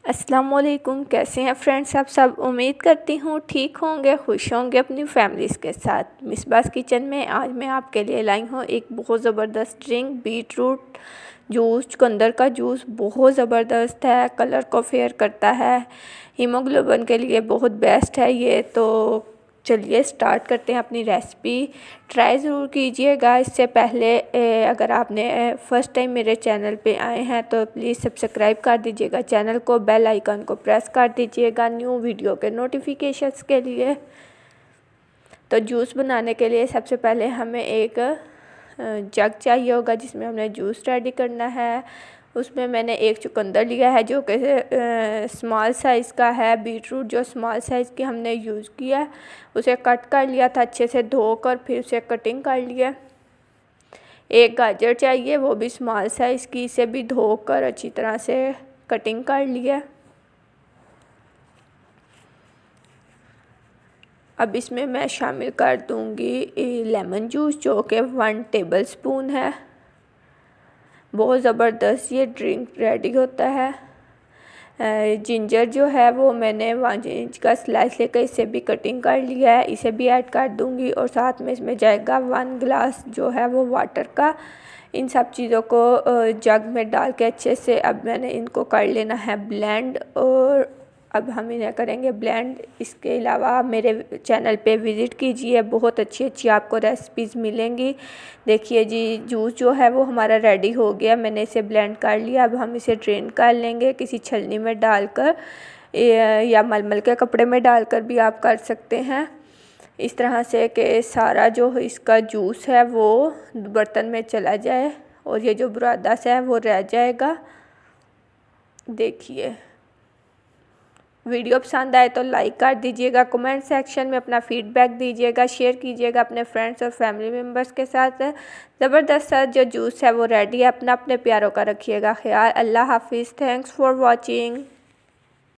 अस्सलामुअलैकुम, कैसे हैं फ्रेंड्स आप सब। उम्मीद करती हूँ ठीक होंगे, खुश होंगे अपनी फैमिलीज़ के साथ। मिसबास किचन में आज मैं आपके लिए लाई हूँ एक बहुत ज़बरदस्त ड्रिंक, बीट रूट जूस। चुकंदर का जूस बहुत ज़बरदस्त है, कलर को फेयर करता है, हीमोग्लोबिन के लिए बहुत बेस्ट है ये। तो चलिए स्टार्ट करते हैं अपनी रेसिपी। ट्राई ज़रूर कीजिएगा। इससे पहले अगर आपने फ़र्स्ट टाइम मेरे चैनल पे आए हैं तो प्लीज़ सब्सक्राइब कर दीजिएगा चैनल को, बेल आइकन को प्रेस कर दीजिएगा न्यू वीडियो के नोटिफिकेशंस के लिए। तो जूस बनाने के लिए सबसे पहले हमें एक जग चाहिए होगा जिसमें हमने जूस रेडी करना है। उसमें मैंने एक चुकंदर लिया है जो कि स्मॉल साइज़ का है। बीट रूट जो स्मॉल साइज़ की हमने यूज़ किया है, उसे कट कर लिया था अच्छे से धोकर, फिर उसे कटिंग कर लिया। एक गाजर चाहिए, वो भी स्मॉल साइज़ की, इसे भी धोकर अच्छी तरह से कटिंग कर लिया। अब इसमें मैं शामिल कर दूंगी लेमन जूस जो कि 1 टेबलस्पून है। बहुत ज़बरदस्त ये ड्रिंक रेडी होता है। जिंजर जो है वो मैंने 1 इंच का स्लाइस लेकर इसे भी कटिंग कर लिया है, इसे भी ऐड कर दूंगी। और साथ में इसमें जाएगा 1 गिलास जो है वो वाटर का। इन सब चीज़ों को जग में डाल के अच्छे से अब मैंने इनको कर लेना है ब्लेंड। और अब हम इन्हें करेंगे ब्लेंड। इसके अलावा मेरे चैनल पे विज़िट कीजिए, बहुत अच्छी अच्छी आपको रेसिपीज़ मिलेंगी। देखिए जी, जूस जो है वो हमारा रेडी हो गया, मैंने इसे ब्लेंड कर लिया। अब हम इसे ड्रेन कर लेंगे किसी छलनी में डालकर, या मलमल के कपड़े में डालकर भी आप कर सकते हैं। इस तरह से कि सारा जो इसका जूस है वो बर्तन में चला जाए और ये जो बुरादा सा है वो रह जाएगा। देखिए, वीडियो पसंद आए तो लाइक कर दीजिएगा, कमेंट सेक्शन में अपना फीडबैक दीजिएगा, शेयर कीजिएगा अपने फ्रेंड्स और फैमिली मेम्बर्स के साथ। ज़बरदस्त सा जो जूस है वो रेडी है। अपने प्यारों का रखिएगा ख्याल। अल्लाह हाफिज़। Thanks for watching.